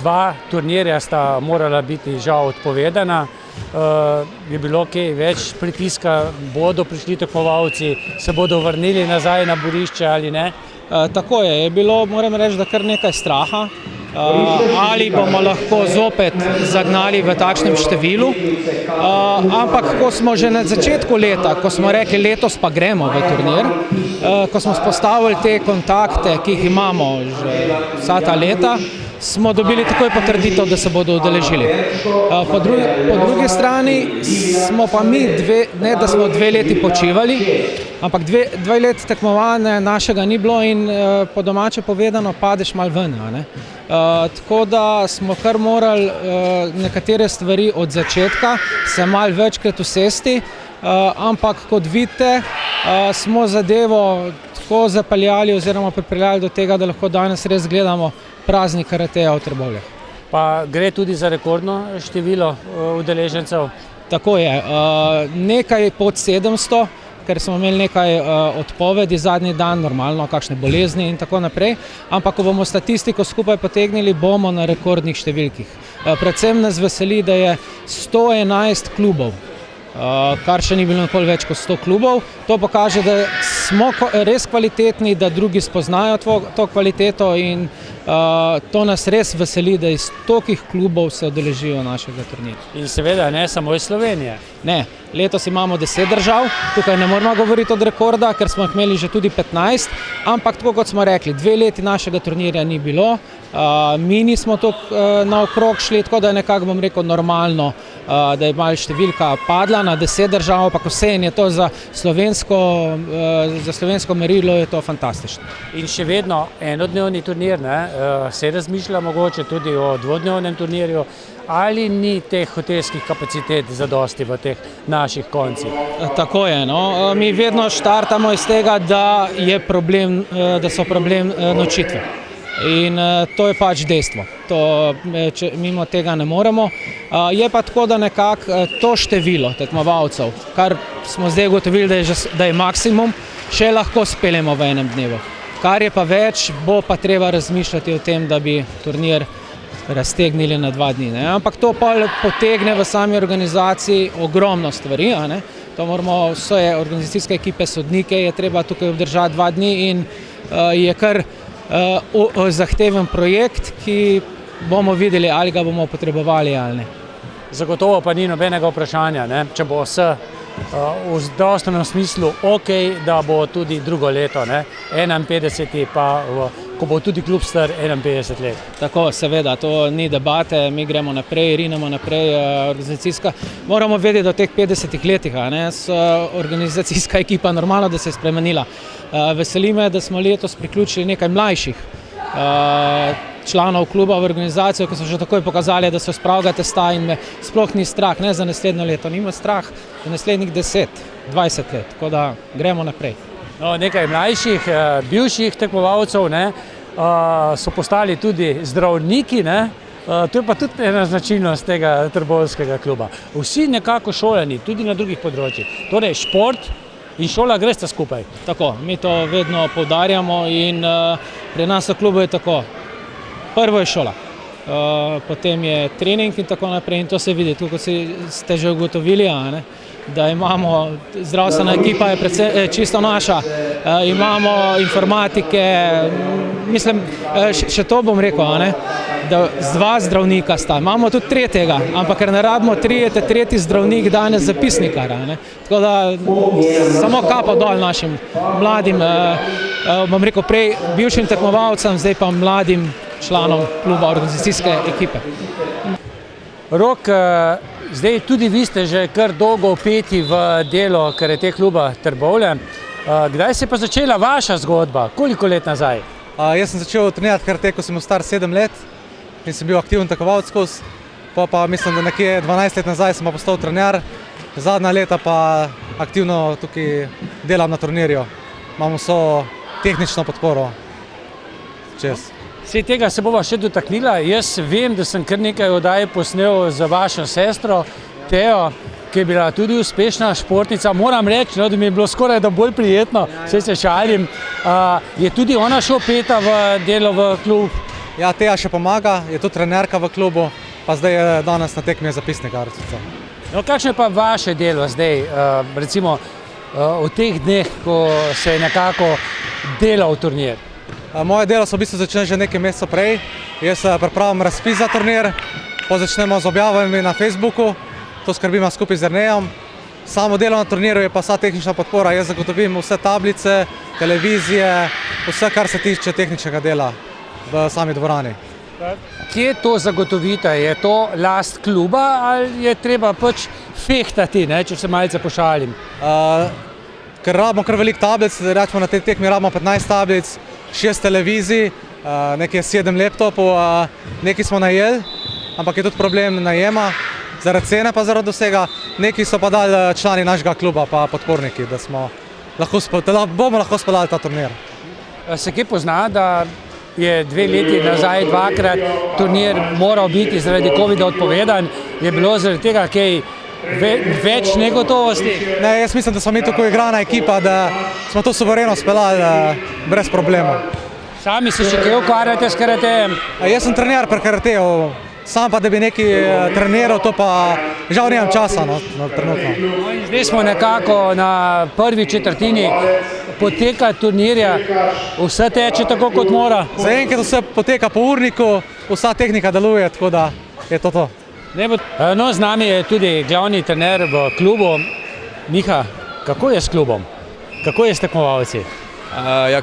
2 turnirja sta morala biti žal odpovedana. Je bilo kaj več pritiska, bodo prišli tekmovalci, se bodo vrnili nazaj na borišče ali ne? Tako je bilo, moram reči, da kar nekaj straha. Ali bomo lahko zopet zagnali v takšnem številu, ampak ko smo že na začetku leta, ko smo rekli letos pa gremo v turnir, ko smo spostavili te kontakte, ki jih imamo že vsa ta leta, smo dobili takoj potrditev, da se bodo udeležili. Po drugi strani smo pa mi, ne da smo 2 leti počivali, ampak 2 leti tekmovanja našega ni bilo in po domače povedano padeš malo ven. Tako da smo kar morali nekatere stvari od začetka se malo večkrat usesti, ampak kot vidite, smo zadevo tako zapeljali oziroma pripeljali do tega, da lahko danes res gledamo praznik karateja v Trbovljah. Pa gre tudi za rekordno število udeležencev? Tako je, nekaj pod 700, ker smo imeli nekaj odpovedi zadnji dan, normalno, kakšne bolezni in tako naprej, ampak ko bomo statistiko skupaj potegnili, bomo na rekordnih številkih. Predvsem nas veseli, da je 111 klubov, kar še ni bilo nikoli več kot 100 klubov. To pokaže, da smo res kvalitetni, da drugi spoznajo to kvaliteto in to nas res veseli, da iz tolikih klubov se udeležijo našega turnirja. In seveda ne samo iz Slovenije. Ne, letos imamo 10 držav, tukaj ne moramo govoriti od rekorda, ker smo jih imeli že tudi 15, ampak tako kot smo rekli, 2 leti našega turnirja ni bilo, mi nismo toliko naokrog šli, tako da je nekako, bom rekel, normalno, da je malo številka padla na 10 držav, ampak vseeno je to za slovensko merilo je to fantastično. In še vedno enodnevni turnir, se razmišlja mogoče tudi o 2-dnevnem turnirju, ali ni teh hotelskih kapacitet zadosti v teh naših koncih? Tako je, mi vedno štartamo iz tega, da so problem nočitve. In to je pač dejstvo, mimo tega ne moremo. Je pa tako, da nekako to število tekmovalcev, kar smo zdaj ugotovili, da je maksimum, še lahko speljemo v enem dnevu. Kar je pa več, bo pa treba razmišljati o tem, da bi turnir raztegnili na 2 dni. Ne? Ampak to pa potegne v sami organizaciji ogromno stvari. To moramo vse organizacijske ekipe, sodnike je treba tukaj obdržati 2 dni in je kar zahteven projekt, ki bomo videli, ali ga bomo potrebovali ali ne. Zagotovo pa ni nobenega vprašanja, ne? Če bo v zdravstvenem smislu ok, da bo tudi drugo leto, ne? 51. pa ko bo tudi klub star 51 let. Tako, seveda, to ni debate, mi gremo naprej, rinemo naprej, organizacijska. Moramo vedeti, da v teh 50 letih organizacijska ekipa normalno, da se je spremenila. Veseli me, da smo letos priključili nekaj mlajših članov kluba v organizacijo, ki so že takoj pokazali, da so spravega testa in me sploh ni strah, ne za naslednjo leto, nima strah za naslednjih 10, 20 let, tako da gremo naprej. No, nekaj mlajših, bivših tekmovalcev, ne, so postali tudi zdravniki, ne, to je pa tudi ena značilnost tega trboveljskega kluba. Vsi nekako šolani, tudi na drugih področjih, torej šport in šola gresta skupaj. Tako, mi to vedno poudarjamo in pri nas v klubu je tako. Prvo je šola, potem je trening in tako naprej in to se vidi, kot ste že ugotovili, da imamo, zdravstvena ekipa je predvsem čisto naša, imamo informatike, mislim, še to bom rekel, da z 2 zdravnika sta, imamo tudi tretjega, ampak ker ne rabimo tretji zdravnik danes zapisnikar, tako da samo kapo dol našim mladim, bom rekel prej bivšim tekmovalcem, zdaj pa mladim članom kluba, organizacijske ekipe. Rok, zdaj tudi vi ste že kar dolgo vpeti v delo karate kluba Trbovlje. Kdaj se je pa začela vaša zgodba? Koliko let nazaj? Jaz sem začel trenirati karate, ko sem bil star 7 let in sem bil aktiven tekmovalec skozi. Pa mislim, da nekje 12 let nazaj sem pa postal trener. Zadnja leta pa aktivno tukaj delam na turnirju. Imamo vso tehnično podporo čez. Vse tega se bova še dotaknila. Jaz vem, da sem kar nekaj oddaj posnel za vašo sestro, Teo, ki je bila tudi uspešna športnica. Moram reči, da mi je bilo skoraj da bolj prijetno, saj se šalim. Je tudi ona še vpeta v delo v klub? Ja, Teja še pomaga, je tudi trenerka v klubu, pa zdaj je danes na tekmi zapisnika. No, kakšno je pa vaše delo zdaj, recimo v teh dneh, ko se je nekako delal turnir? Moje delo so v bistvu začeli že nekaj mesecev prej. Jaz pripravim razpis za turnir, potem začnemo z objavami na Facebooku, to skrbimo skupaj z Ernejem. Samo delo na turnirju je pa vsa tehnična podpora, jaz zagotovim vse tablice, televizije, vse, kar se tiče tehničnega dela v sami dvorani. Kje to zagotovite? Je to last kluba ali je treba pač fehtati, če se malce pošalim? Ker rabimo kar veliko tablic, rečemo na tej tekmi rabimo 15 tablic, 6 televizij, nekaj 7 laptopov, nekaj smo najeli, ampak je tudi problem najema, zaradi cene pa zaradi vsega. Nekaj so pa dali člani našega kluba, pa podporniki, da bomo lahko speljali ta turnir. Se kje pozna, da je 2 leti nazaj 2-krat turnir moral biti zaradi covida odpovedan? Je bilo zaradi tega kaj več negotovosti? Ne, jaz mislim, da smo mi tako igrana ekipa, da smo to suvereno speljali brez problemov. Sami se še kaj ukvarjate s karatejem? Jaz sem trener pri karateju, sam pa da bi nekaj treniral, to pa žal nimam časa trenutno. Zdaj smo nekako na prvi četrtini poteka turnirja, vse teče tako kot mora? Zaenkrat vse poteka po urniku, vsa tehnika deluje, tako da je to. No, z nami je tudi glavni trener v klubu. Miha, kako je s klubom? Kako je s tekmovalci?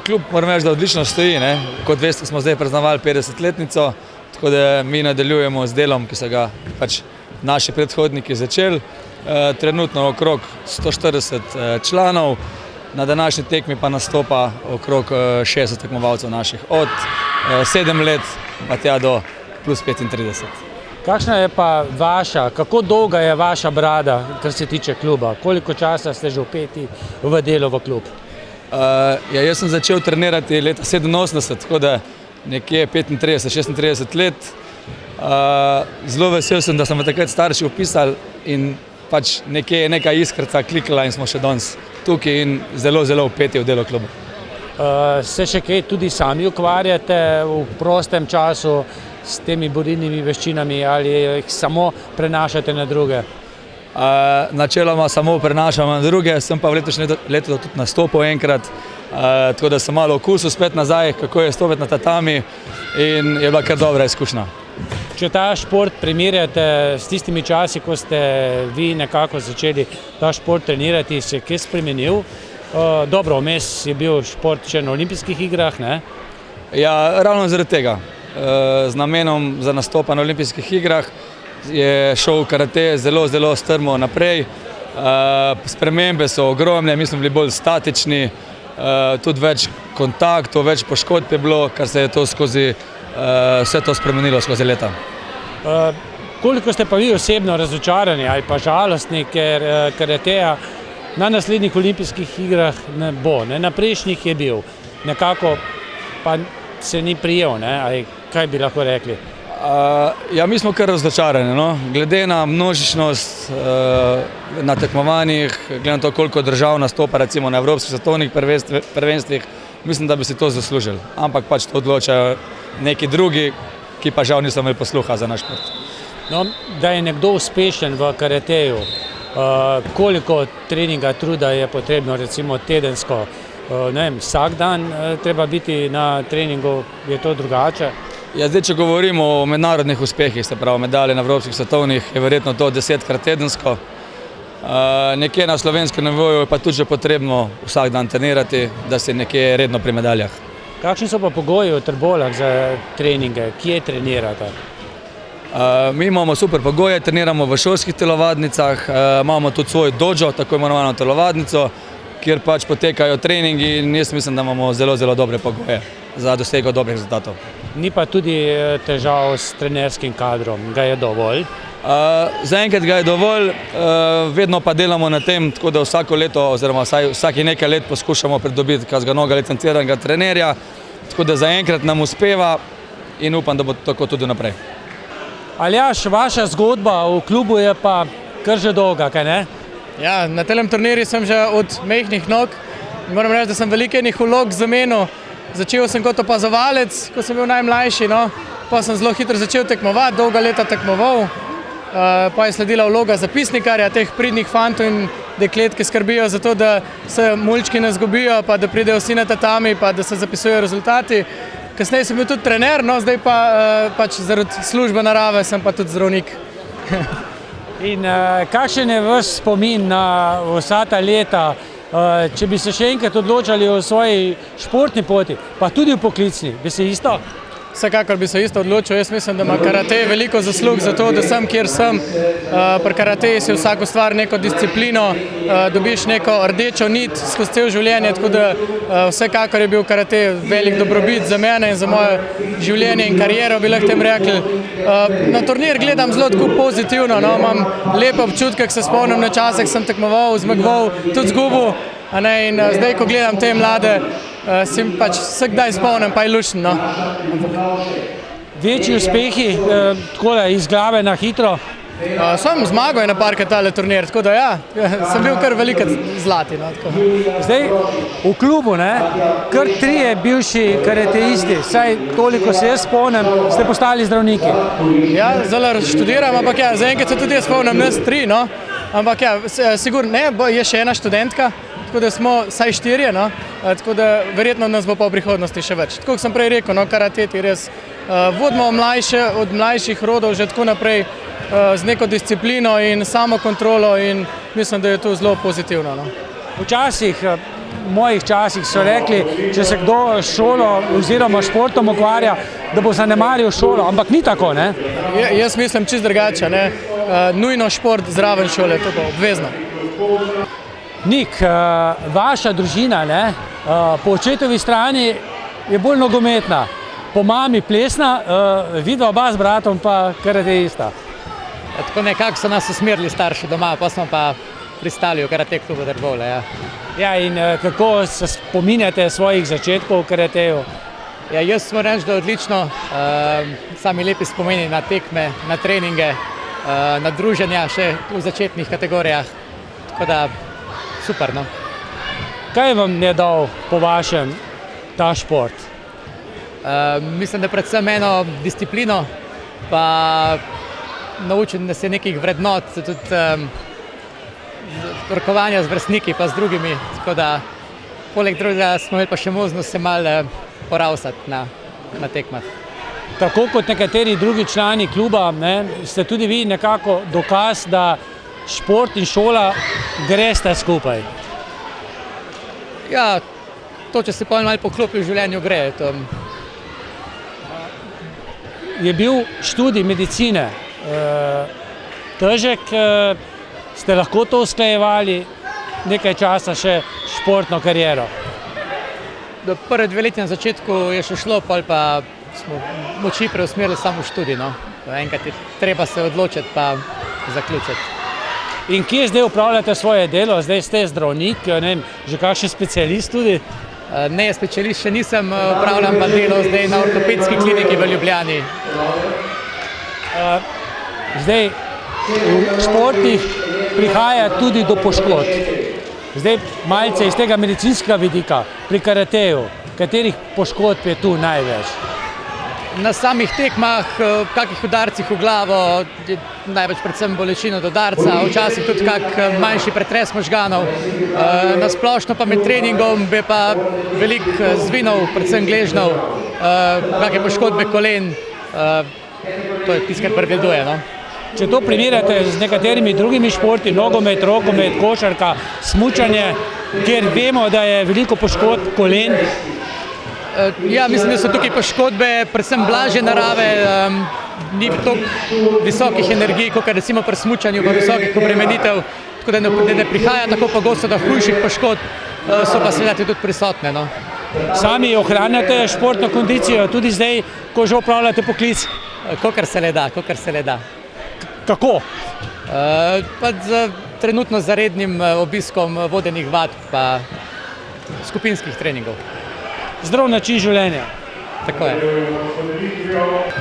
Klub moram reči, da odlično stoji. Kot veste, smo zdaj praznovali 50-letnico, tako da mi nadaljujemo z delom, ki so ga naši predhodniki začeli. Trenutno okrog 140 članov, na današnji tekmi pa nastopa okrog 60 tekmovalcev naših, od 7 let pa tja do plus 35. Kakšna je pa vaša, kako dolga je vaša brada, kar se tiče kluba? Koliko časa ste že vpeti v delo v klub? Jaz sem začel trenirati leta 87, tako da nekje 35-36 let. Zelo vesel sem, da so me takrat starši vpisali in pač nekje je neka iskrca klikala in smo še danes tukaj in zelo vpeti v delo kluba. Se še kaj tudi sami ukvarjate v prostem času s temi borilnimi veščinami ali jih samo prenašate na druge? Načeloma samo prenašam na druge, sem pa v letošnjem letu tudi nastopil enkrat, tako da sem malo okusil spet nazaj, kako je stopiti na tatami in je bila kar dobra izkušnja. Če ta šport primerjate s tistimi časi, ko ste vi nekako začeli ta šport trenirati, se je kaj spremenil? Dobro, vmes je bil šport še na olimpijskih igrah, ne? Ja, ravno zaradi tega. Z namenom za nastopa na olimpijskih igrah je šel karate zelo, zelo strmo naprej. Spremembe so ogromne, mi smo bili bolj statični, tudi več kontaktov, več poškodb je bilo, kar se je to vse to spremenilo skozi leta. Koliko ste pa vi osebno razočarani ali pa žalostni, ker karateja na naslednjih olimpijskih igrah ne bo, ne? Na prejšnjih je bil, nekako pa se ni prijel, ne? Ali kaj bi lahko rekli? Ja, mi smo kar razočarani, no? Glede na množičnost na tekmovanjih, glede na to, koliko držav nastopa recimo na evropskih svetovnih prvenstvih, mislim, da bi si to zaslužili, ampak pač to odločajo neki drugi, ki pa žal niso imeli posluha za naš šport. No, da je nekdo uspešen v karateju, koliko treninga, truda je potrebno recimo tedensko, ne vem, vsak dan treba biti na treningu, je to drugače? Ja, zdaj, če govorimo o mednarodnih uspehih, se pravi medalje na evropskih svetovnih, je verjetno to 10-krat tedensko. Nekje na slovenskem nivoju je pa tudi že potrebno vsak dan trenirati, da si nekje redno pri medaljah. Kakšni so pa pogoji v Trbovljah za treninge? Kje trenirate? Mi imamo super pogoje, treniramo v šolskih telovadnicah, imamo tudi svoj dojo, tako imenovano telovadnico, kjer pač potekajo treningi in jaz mislim, da imamo zelo, zelo dobre pogoje za dosego dobrih rezultatov. Ni pa tudi težav s trenerskim kadrom, ga je dovolj? Zaenkrat ga je dovolj, vedno pa delamo na tem, tako da vsako leto oziroma vsaki nekaj let poskušamo pridobiti kakšnega licenciranega trenerja, tako da zaenkrat nam uspeva in upam, da bo tako tudi naprej. Aljaž, vaša zgodba v klubu je pa kar že dolga, kaj ne? Ja, na tem turnirju sem že od mehkih nog. Moram reči, da sem veliko enih vlog zamenil. Začel sem kot opazovalec, ko sem bil najmlajši, no. Pa sem zelo hitro začel tekmovati, dolga leta tekmoval. Pa je sledila vloga zapisnikarja, teh pridnih fantov in deklet, ki skrbijo za to, da se mulčki ne zgubijo, pa da pridejo vsi na tatami, pa da se zapisujejo rezultati. Kasneje sem bil tudi trener, no, zdaj pa pač zaradi službe narave sem pa tudi zdravnik. In kakšen je vaš spomin na vsa ta leta, če bi se še enkrat odločali o svoji športni poti, pa tudi v poklicni, bi se isto? Vsekakor bi se isto odločil, jaz mislim, da ima karate veliko zaslug za to, da sem, kjer sem. Pri karateji si vsak ustvari neko disciplino, dobiš neko rdečo nit skozi cel življenje, tako da vsekakor je bil karate velik dobrobit za mene in za moje življenje in kariero, bi lahko tem rekli. Na turnir gledam zelo tako pozitivno, no, imam lepe občutke, se spomnim na čase, ko sem tekmoval, zmagoval, tudi zgubil, in zdaj, ko gledam te mlade, si pač vsakdaj spomnim, pa je luštno. Večji uspehi, tako da iz glave na hitro? Sem zmagal na parkrat tale turnir, tako da ja, sem bil kar veliko zlati. Zdaj, v klubu, ne, kar 3 bivši karateisti, saj toliko se jaz spomnim, ste postali zdravniki. Ja, zelo študiram, ampak ja, zaenkrat se tudi jaz spomnim, nas 3, no, ampak ja, sigurno ne, je še ena študentka, tako da smo vsaj 4, no, tako da verjetno nas bo pa v prihodnosti še več. Tako sem prej rekel, no, karateti res vodimo od mlajših rodov že tako naprej z neko disciplino in samokontrolo in mislim, da je to zelo pozitivno, no. Včasih, v mojih časih so rekli, če se kdo šolo oziroma športom ukvarja, da bo zanemaril šolo, ampak ni tako, ne? Jaz mislim čist drugače, ne. Nujno šport zraven šole, to pa obvezno. Nik, vaša družina, ne, po očetovi strani je bolj nogometna, po mami plesna, vidva oba z bratom pa karateista. Tako nekako so nas usmerili starši doma, pa smo pa pristali v karate klubu Trbovlje, ja. Ja, in kako se spominjate svojih začetkov v karateju? Ja, jaz moram reči, da odlično, sami lepi spomini na tekme, na treninge, na druženja še v začetnih kategorijah, tako da super, no. Kaj vam je dal po vašem ta šport? Mislim, da predvsem eno disciplino, pa naučen, da se nekih vrednot, tudi rokovanja z vrstniki pa z drugimi, tako da poleg drugega smo imeli pa še možnost se malo poravsati na tekmah. Tako kot nekateri drugi člani kluba, ne, ste tudi vi nekako dokaz, da šport in šola gresta skupaj. Ja, to, če se malo poklopi v življenju, gre. Je bil študij medicine težek, ste lahko to usklajevali nekaj časa še športno kariero? Do prve 2 leti na začetku je še šlo, pa smo moči preusmerili samo v študij. No. Enkrat je treba se odločiti pa zaključiti. In kje zdaj upravljate svoje delo? Zdaj ste zdravnik, ne vem, že kakšen specialist tudi? Ne, specialist še nisem, upravljam pa delo zdaj na ortopedski kliniki v Ljubljani. Zdaj, v športih prihaja tudi do poškodb. Zdaj, malce iz tega medicinskega vidika, pri karateju, katerih poškodb je tu največ? Na samih tekmah, kakih udarcih v glavo, največ predvsem bolečino do udarca, včasih tudi kak manjši pretres možganov. Na splošno pa med treningom je pa veliko zvinov, predvsem gležnjev, kakšne poškodbe kolen, to je tisto, kar prevladuje. No. Če to primerjate z nekaterimi drugimi športi, nogomet, rokomet, košarka, smučanje, kjer vemo, da je veliko poškodb kolen? Ja, mislim, da so tukaj poškodbe predvsem blažje narave, ni toliko visokih energij, kot recimo pri smučanju, pa visokih obremenitev, tako da ne prihaja tako pogosto do hujših poškodb, so pa seveda tudi prisotne. No. Sami ohranjate športno kondicijo tudi zdaj, ko že opravljate poklic? Kakor se le da. Kako? Trenutno z rednim obiskom vodenih vadb pa skupinskih treningov. Zdrav način življenja. Tako je.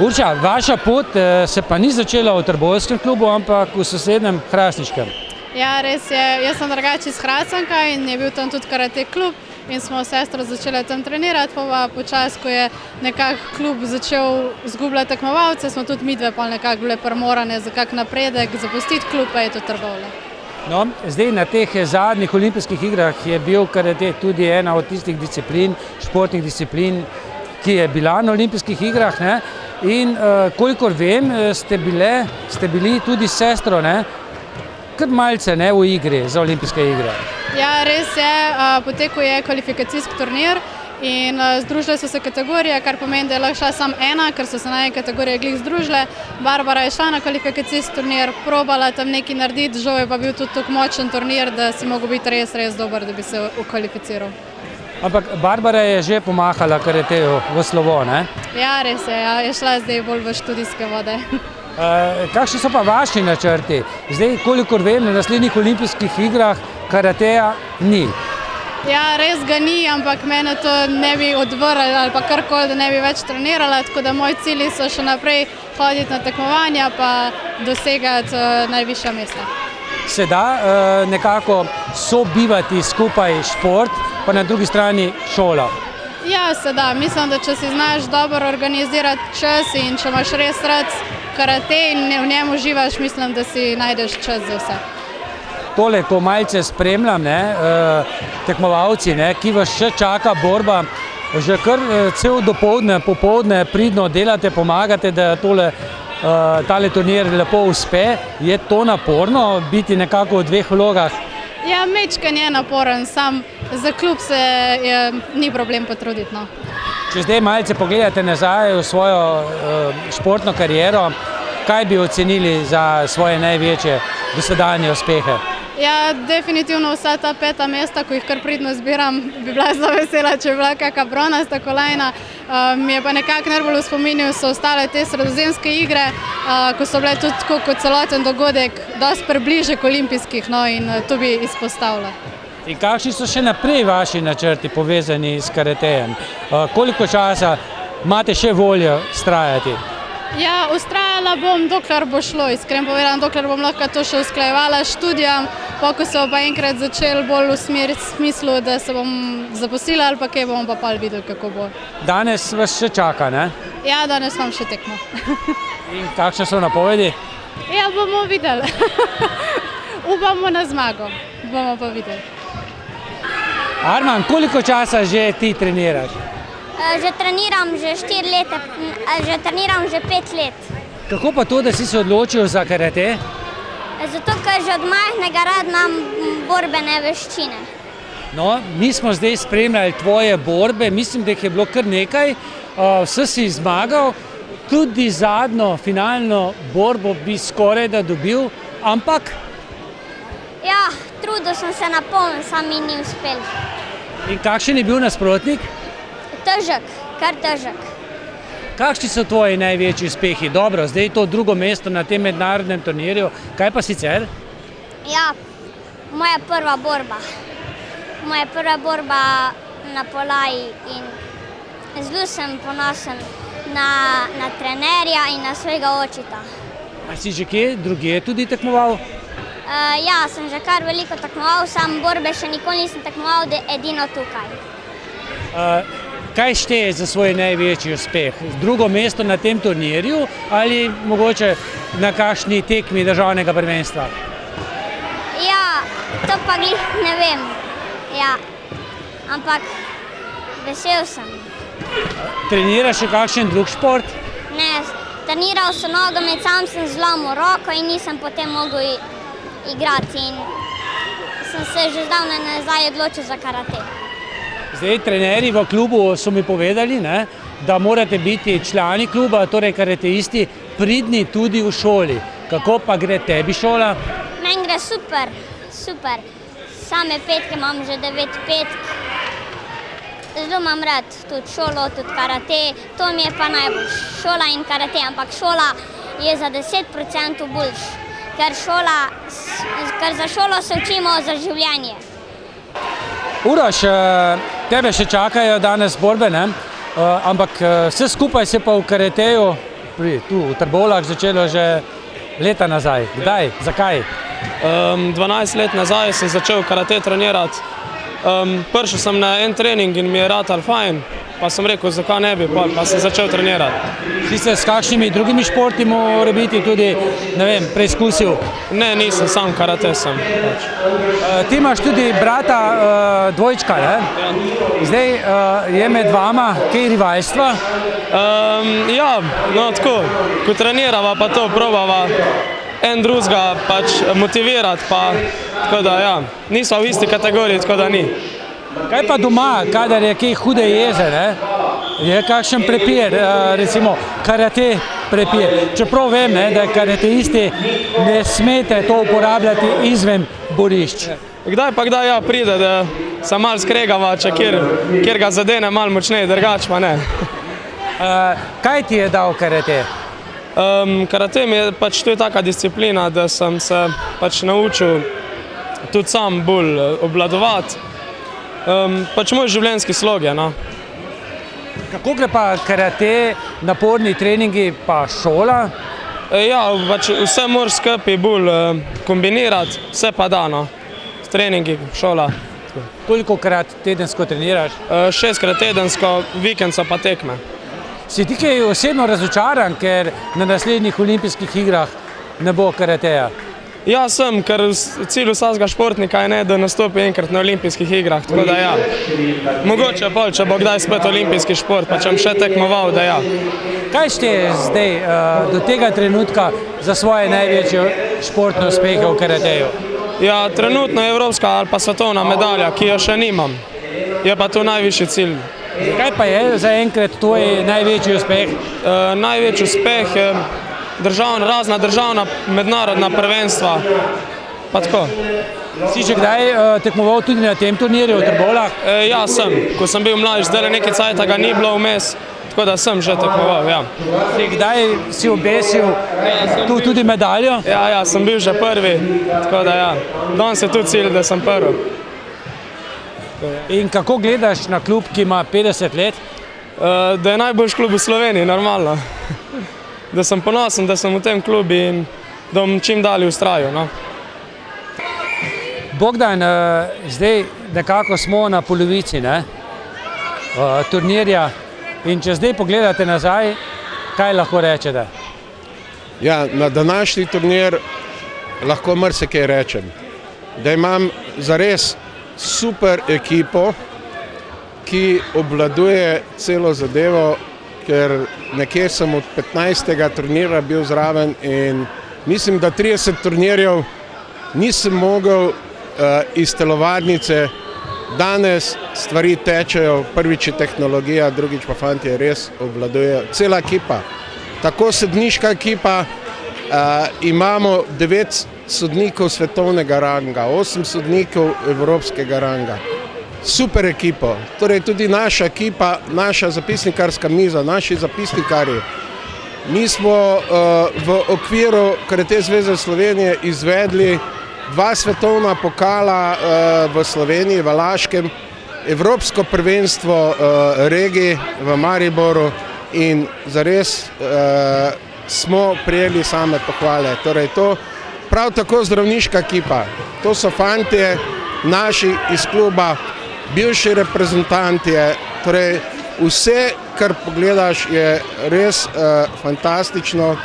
Urša, vaša pot se pa ni začela v Trbovskem klubu, ampak v sosednjem Hrastniškem. Ja, res je. Jaz sem drugače iz Hrastnika in je bil tam tudi karate klub in smo s sestro začeli tam trenirati, pa počasi, ko je nekako klub začel izgubljati tekmovalce, smo tudi midve pa nekako bile primorane za kak napredek, zapustiti klub, pa je to Trbovlje. No, zdaj na teh zadnjih olimpijskih igrah je bil karate tudi ena od tistih disciplin, športnih disciplin, ki je bila na olimpijskih igrah, ne? In kolikor vem, ste bili tudi s sestro, ne? Kar malce, ne, v igri za olimpijske igre. Ja, res je, potekal je kvalifikacijski turnir in združile so se kategorije, kar pomeni, da je lahko šla samo ena, ker so se na eni kategoriji glih združile. Barbara je šla na kvalifikacijski turnir, probala tam nekaj narediti, žal je pa bil tudi tako močen turnir, da si mogel biti res dober, da bi se ukvalificiral. Ampak Barbara je že pomahala karateju v slovo, ne? Ja, res je, ja, je šla zdaj bolj v študijske vode. Kakšni so pa vaši načrti? Zdaj, kolikor vem, na naslednjih olimpijskih igrah karateja ni. Ja, res ga ni, ampak mene to ne bi odvrnilo ali pa karkoli, da ne bi več trenirala, tako da moji cilji so še naprej hoditi na tekmovanja pa dosegati najvišja mesta. Se da nekako sobivati skupaj šport, pa na drugi strani šola? Ja, se da. Mislim, da če si znaš dobro organizirati čas in če imaš res rad karate in v njem uživaš, mislim, da si najdeš čas za vse. Tole, ko malce spremljam, tekmovalci, ki vas še čaka borba, že kar cel dopoldne, popoldne pridno delate, pomagate, da tale turnir lepo uspe. Je to naporno, biti nekako v 2 vlogah? Ja, mečkan je naporen, sam za klub se ni problem potruditi. No. Če zdaj malce pogledate nazaj v svojo športno kariero, kaj bi ocenili za svoje največje dosedanje uspehe? Ja, definitivno vsa ta 5. mesta, ko jih kar pridno zbiram, bi bila zelo vesela, če bi bila kakšna bronasta kolajna. Mi je pa nekako najbolj v spominu so ostale te sredozemske igre, ko so bile tudi tako kot celoten dogodek dosti prebliže k olimpijskih, no, in to bi izpostavila. In kakšni so še naprej vaši načrti povezani s karatejem? Koliko časa imate še voljo vztrajati? Ja, vztrajala bom, dokler bo šlo, iskreno povedano, dokler bom lahko to še usklajevala s študijem, ko so pa enkrat začeli bolj usmeriti v smislu, da se bom zaposlila ali pa kaj, bomo pa pol videli, kako bo. Danes vas še čaka, ne? Ja, danes imam še tekmo. In kakšne so napovedi? Ja, bomo videli. Upamo na zmago, bomo pa videli. Arman, koliko časa že ti treniraš? Že treniram že 4 leta, že treniram že 5 let. Kako pa to, da si se odločil za karate? Zato, ker že od majhnega rad imam borbene veščine. No, mi smo zdaj spremljali tvoje borbe, mislim, da jih je bilo kar nekaj, vse si zmagal, tudi zadnjo finalno borbo bi skoraj da dobil, ampak? Ja, trudil sem se napolniti, sam mi ni uspel. In kakšen je bil nasprotnik? Težek, kar težek. Kakšni so tvoji največji uspehi? Dobro, zdaj je to drugo mesto na tem mednarodnem turnirju, kaj pa sicer? Ja, moja prva borba. Moja prva borba na Polaji in zelo sem ponosen na trenerja in na svojega očeta. A si že kje drugje tudi tekmoval? Ja, sem že kar veliko tekmoval, sam borbe še nikoli nisem tekmoval, edino tukaj. Kaj šteje za svoj največji uspeh? Drugo mesto na tem turnirju ali mogoče na kakšni tekmi državnega prvenstva? Ja, to pa glih ne vem. Ja, ampak vesel sem. Treniraš še kakšen drug šport? Ne, treniral sem nogomet, sam sem zlomil roko in nisem potem mogel igrati in sem se že zdavnaj nazaj odločil za karate. Zdaj, trenerji v klubu so mi povedali, ne, da morate biti člani kluba, torej karateisti, pridni tudi v šoli. Kako pa gre tebi šola? Meni gre super, super. Same petke imam že 9 petk. Zelo imam rad tudi šolo, tudi karate. To mi je pa najbolj. Šola in karate, ampak šola je za 10% boljš. Ker za šolo se učimo za življenje. Uroš, tebe še čakajo danes borbe, ne? Ampak vse skupaj se pa v karateju tu v Trbovljah začelo že leta nazaj. Kdaj? Zakaj? 12 let nazaj sem začel karate trenirati. Prišel sem na en trening in mi je ratal fajn, pa sem rekel, zakaj ne bi, pa sem začel trenirati. Si se s kakšnimi drugimi športi mora biti tudi, ne vem, preizkusil? Ne, nisem, sam karate sem. Ti imaš tudi brata dvojčka, ne? Zdaj je med vama kaj rivalstva? Ja, no tako, ko trenirava pa to probava en drugega pač motivirati, pa tako da ja, nismo v isti kategoriji, tako da ni. Kaj pa doma, kadar je kaj hude jeze, ne? Je kakšen prepir, recimo karate prepir. Čeprav vem, ne, da karateisti ne smete to uporabljati izven borišč. Kdaj pa kdaj ja pride, da se malo skregava, če kjer ga zadene malo močneje, drugače pa ne. Kaj ti je dal karate? Karate mi je pač to je taka disciplina, da sem se pač naučil tudi sam bolj obvladovati. Pač moj življenjski slog je, no. Kako gre pa karate, naporni treningi pa šola? Ja, pač vse moraš skupaj bolj kombinirati, vse pa da, no. Treningi, šola. Kolikokrat tedensko treniraš? 6krat tedensko, vikend so pa tekme. Si ti kaj osebno razočaran, ker na naslednjih olimpijskih igrah ne bo karateja? Ja, sem, ker cilj vsakega športnika je ne, da nastopi enkrat na olimpijskih igrah, tako da ja. Mogoče bolj, če bo kdaj spet olimpijski šport, pa če bom še tekmoval, da ja. Kaj šteje zdaj do tega trenutka za svoje največje športne uspehe v karateju? Ja, trenutno je evropska ali pa svetovna medalja, ki jo še nimam. Je pa to najvišji cilj. Kaj pa je zaenkrat tvoj največji uspeh? Največji uspeh je razna državna mednarodna prvenstva, pa tako. Si že kdaj tekmoval tudi na tem turnirju v Trbovljah? Ja, sem. Ko sem bil mlajši, zdaj nekaj cajta ga ni bilo vmes, tako da sem že tekmoval, ja. Kdaj si obesil tu tudi medaljo? Ja, sem bil že prvi, tako da ja. Danes je tudi cilj, da sem prvi. In kako gledaš na klub, ki ima 50 let? Da je najboljši klub v Sloveniji, normalno. Da sem ponosen, da sem v tem klubu in da bom čim dalje vztrajal, no. Bogdan, zdaj nekako smo na polovici turnirja in če zdaj pogledate nazaj, kaj lahko rečete? Ja, na današnji turnir lahko marsikaj rečem. Da imam zares super ekipo, ki obvladuje celo zadevo, ker nekje sem od 15. turnira bil zraven in mislim, da 30 turnirjev nisem mogel iz telovadnice. Danes stvari tečejo, prvič je tehnologija, drugič pa fantje res obvladujejo. Cela ekipa, tako sodniška ekipa, imamo 9 sodnikov svetovnega ranga, 8 sodnikov evropskega ranga. Super ekipo, torej tudi naša ekipa, naša zapisnikarska miza, naši zapisnikarji. Mi smo v okviru Karate zveze Slovenije izvedli 2 svetovna pokala v Sloveniji, v Laškem, evropsko prvenstvo regij v Mariboru in zares smo prijeli same pohvale. Torej to prav tako zdravniška ekipa, to so fantje naši iz kluba, bivši reprezentantje, torej vse, kar pogledaš, je res fantastično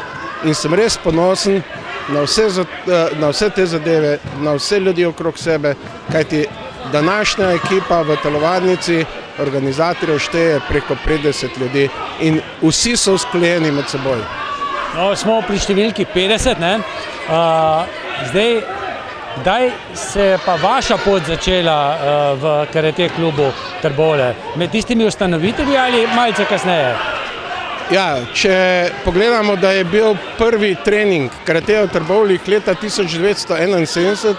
in sem res ponosen na vse te zadeve, na vse ljudi okrog sebe, kajti današnja ekipa v telovadnici organizatorjev šteje preko 50 ljudi in vsi so usklajeni med seboj. No, smo pri številki 50, zdaj, kdaj se je pa vaša pot začela v karate klubu Trbovlje? Med tistimi ustanovitelji ali malce kasneje? Ja, če pogledamo, da je bil prvi trening karateja v Trbovljih leta 1971,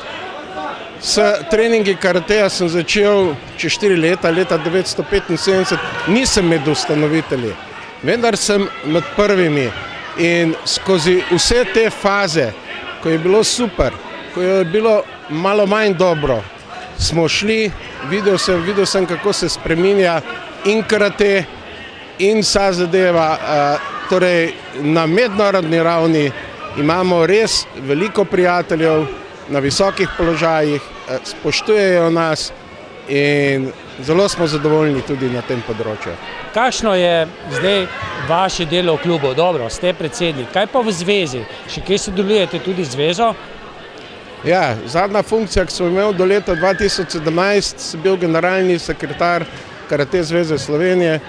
s treningi karateja sem začel čez 4 leta, leta 1975, nisem med ustanovitelji, vendar sem med prvimi. In skozi vse te faze, ko je bilo super, ko je bilo malo manj dobro, smo šli, videl sem, kako se spreminja in karate, in vsa zadeva, torej na mednarodni ravni imamo res veliko prijateljev na visokih položajih, spoštujejo nas in zelo smo zadovoljni tudi na tem področju. Kakšno je zdaj vaše delo v klubu? Dobro, ste predsednik, kaj pa v zvezi? Še kje sodelujete tudi z zvezo? Ja, zadnja funkcija, ki sem imel do leta 2017, sem bil generalni sekretar Karate zveze Slovenije.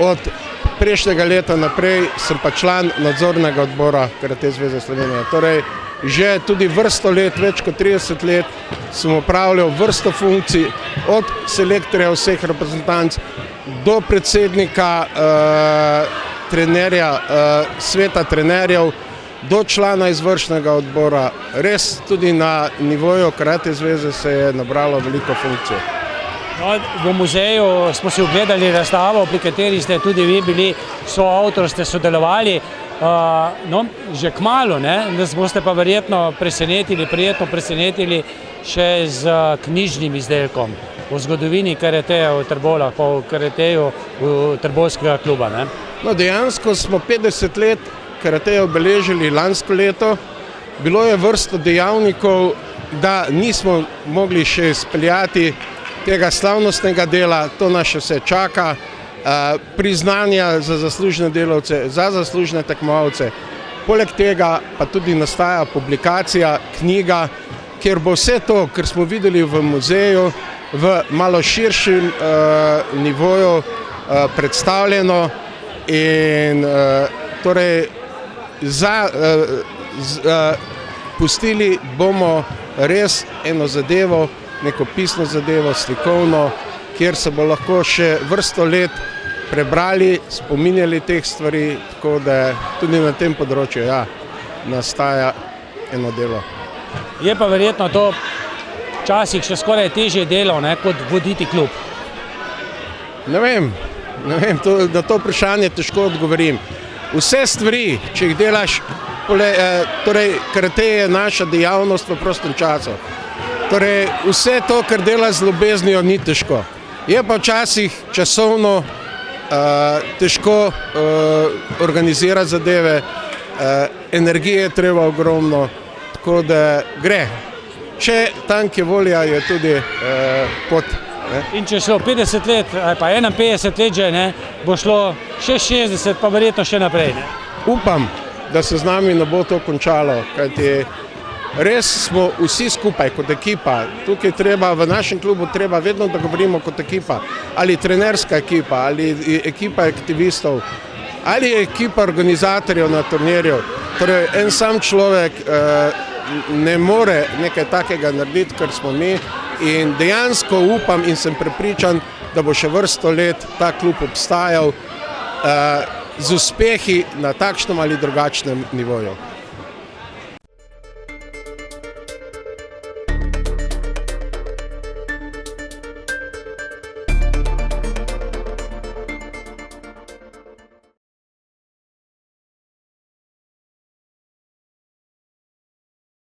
Od prejšnjega leta naprej sem pa član nadzornega odbora Karate zveze Slovenije. Torej, že tudi vrsto let, več kot 30 let, sem opravljal vrsto funkcij, od selektorja vseh reprezentanc do predsednika trenerja, sveta trenerjev, do člana izvršnega odbora. Res tudi na nivoju Karate zveze se je nabralo veliko funkcij. No, v muzeju smo si ogledali razstavo, pri kateri ste tudi vi bili soavtor, ste sodelovali. No, že kmalu, nas boste pa verjetno prijetno presenetili še z knjižnim izdelkom o zgodovini karateja v Trbovljah, pa o karateju Trbovskega kluba. No, dejansko smo 50 let karateja obeležili lansko leto. Bilo je vrsto dejavnikov, da nismo mogli še izpeljati tega slavnostnega dela, to nas še vse čaka, priznanja za zaslužne delavce, za zaslužne tekmovalce. Poleg tega pa tudi nastaja publikacija, knjiga, kjer bo vse to, kar smo videli v muzeju, v malo širšem nivoju predstavljeno in torej pustili bomo res eno zadevo, neko pisno zadevo, slikovno, kjer se bo lahko še vrsto let prebrali, spominjali teh stvari, tako da tudi na tem področju nastaja eno delo. Je pa verjetno to včasih še skoraj težje delo, kot voditi klub. Ne vem, na to vprašanje težko odgovorim. Vse stvari, če jih delaš, torej karate je naša dejavnost v prostem času. Torej, vse to, kar dela z ljubeznijo, ni težko. Je pa včasih časovno težko organizirati zadeve, energije je treba ogromno, tako da gre. če tam, kje volja, je tudi pot. Ne? In če šlo 50 let, ali pa 51 let že, ne, bo šlo še 60, pa verjetno še naprej. Ne? Upam, da se z nami ne bo to končalo, kajti res smo vsi skupaj kot ekipa. Tukaj treba, v našem klubu treba vedno, da govorimo kot ekipa. Ali trenerska ekipa, ali ekipa aktivistov, ali ekipa organizatorjev na turnirju. Torej, en sam človek ne more nekaj takega narediti, kar smo mi. In dejansko upam in sem prepričan, da bo še vrsto let ta klub obstajal z uspehi na takšnem ali drugačnem nivoju.